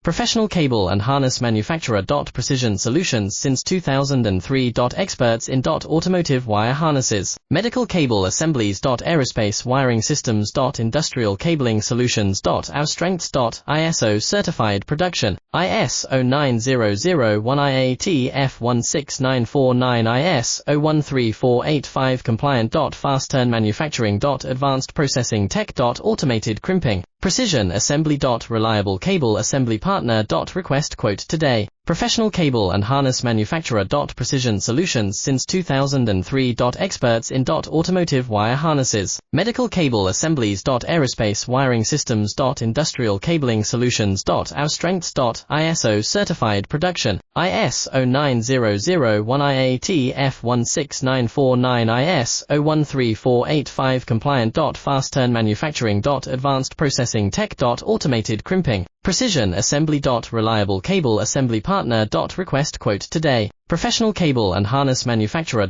Professional cable and harness manufacturer. Precision solutions since 2003. Experts in automotive wire harnesses, medical cable assemblies. Aerospace wiring systems. Industrial cabling solutions. Our strengths. ISO certified production, ISO 9001 IAT F16949 ISO 13485 compliant. Fast turn manufacturing. Advanced processing tech. Automated crimping, precision assembly. Reliable cable assembly partner. Request quote today. Professional cable and harness manufacturer. Precision solutions since 2003. Experts in automotive wire harnesses, medical cable assemblies. Aerospace wiring systems. Industrial cabling solutions. Our strengths. ISO certified production, ISO 9001 IAT F16949 ISO 13485 compliant. Fast turn manufacturing. Advanced processing tech. Automated crimping, precision assembly. Reliable cable assembly partner. Request quote today. Professional cable and harness manufacturer.